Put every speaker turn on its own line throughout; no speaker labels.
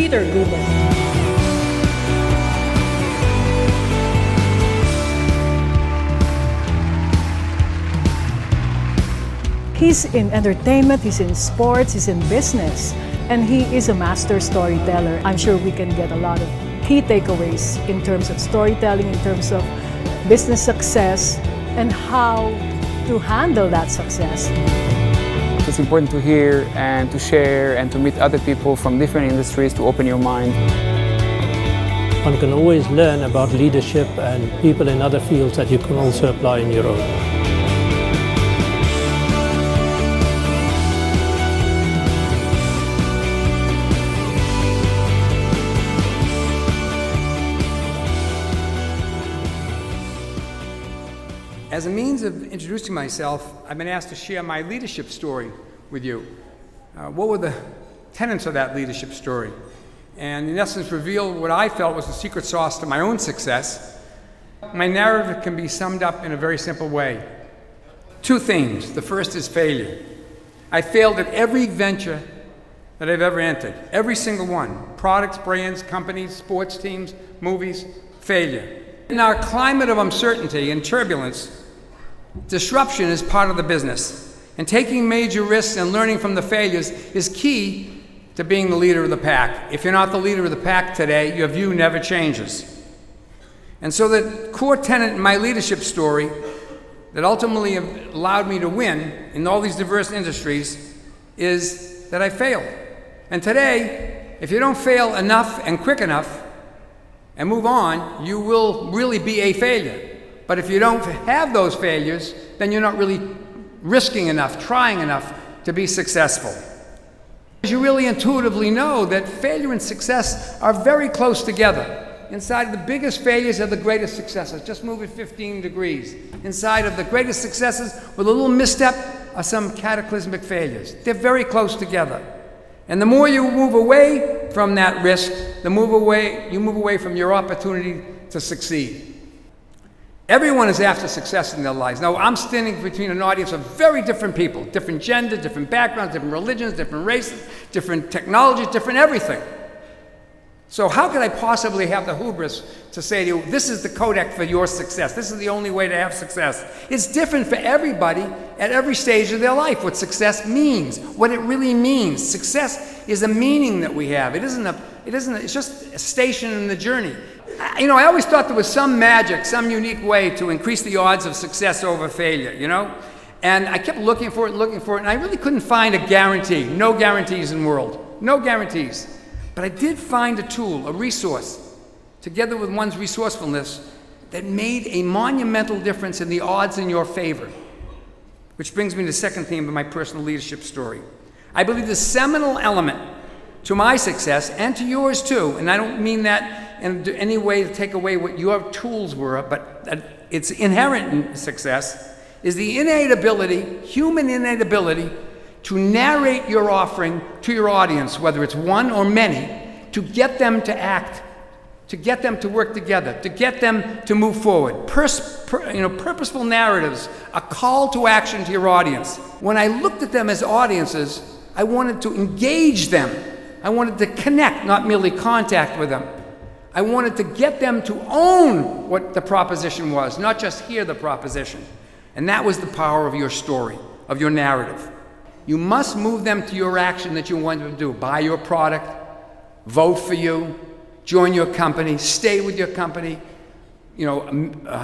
Peter Guber. He's in entertainment, he's in sports, he's in business, and he is a master storyteller. I'm sure we can get a lot of key takeaways in terms of storytelling, in terms of business success, and how to handle that success.
It's important to hear and to share and to meet other people from different industries to open your mind.
One can always learn about leadership and people in other fields that you can also apply in your own.
As a means of introducing myself, I've been asked to share my leadership story with you. What were the tenets of that leadership story? And in essence, reveal what I felt was the secret sauce to my own success. My narrative can be summed up in a very simple way. Two themes. The first is failure. I failed at every venture that I've ever entered, every single one. Products, brands, companies, sports teams, movies, failure. In our climate of uncertainty and turbulence, disruption is part of the business, and taking major risks and learning from the failures is key to being the leader of the pack. If you're not the leader of the pack today, your view never changes. And so the core tenet in my leadership story that ultimately allowed me to win in all these diverse industries is that I failed. And today, if you don't fail enough and quick enough and move on, you will really be a failure. But if you don't have those failures, then you're not really risking enough, trying enough to be successful. You really intuitively know that failure and success are very close together. Inside of the biggest failures are the greatest successes. Just move it 15 degrees. Inside of the greatest successes with a little misstep are some cataclysmic failures. They're very close together. And the more you move away from that risk, you move away from your opportunity to succeed. Everyone is after success in their lives. Now, I'm standing between an audience of very different people, different gender, different backgrounds, different religions, different races, different technologies, different everything. So how could I possibly have the hubris to say to you, this is the codec for your success. This is the only way to have success. It's different for everybody at every stage of their life, what success means, what it really means. Success is a meaning that we have. It's just a station in the journey. I always thought there was some magic, some unique way to increase the odds of success over failure, And I kept looking for it, and I really couldn't find a guarantee. No guarantees in the world. No guarantees. But I did find a tool, a resource, together with one's resourcefulness, that made a monumental difference in the odds in your favor. Which brings me to the second theme of my personal leadership story. I believe the seminal element to my success, and to yours too, and I don't mean that in any way to take away what your tools were, but it's inherent in success, is the innate ability, human innate ability, to narrate your offering to your audience, whether it's one or many, to get them to act, to get them to work together, to get them to move forward. Purposeful narratives, a call to action to your audience. When I looked at them as audiences, I wanted to engage them. I wanted to connect, not merely contact with them. I wanted to get them to own what the proposition was, not just hear the proposition. And that was the power of your story, of your narrative. You must move them to your action that you want them to do. Buy your product, vote for you, join your company, stay with your company,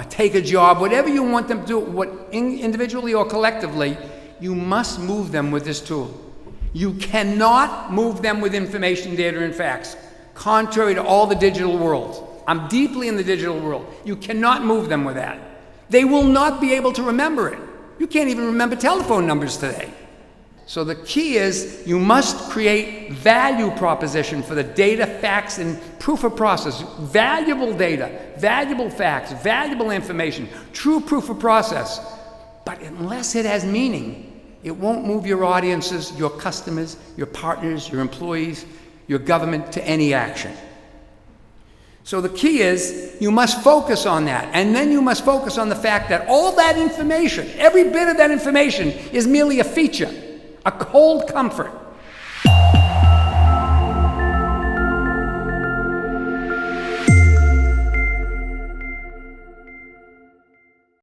take a job, whatever you want them to do, individually or collectively, you must move them with this tool. You cannot move them with information, data, and facts, contrary to all the digital world. I'm deeply in the digital world. You cannot move them with that. They will not be able to remember it. You can't even remember telephone numbers today. So the key is you must create value proposition for the data, facts, and proof of process. Valuable data, valuable facts, valuable information, true proof of process. But unless it has meaning, it won't move your audiences, your customers, your partners, your employees, your government to any action. So the key is you must focus on that, and then you must focus on the fact that all that information, every bit of that information, is merely a feature, a cold comfort.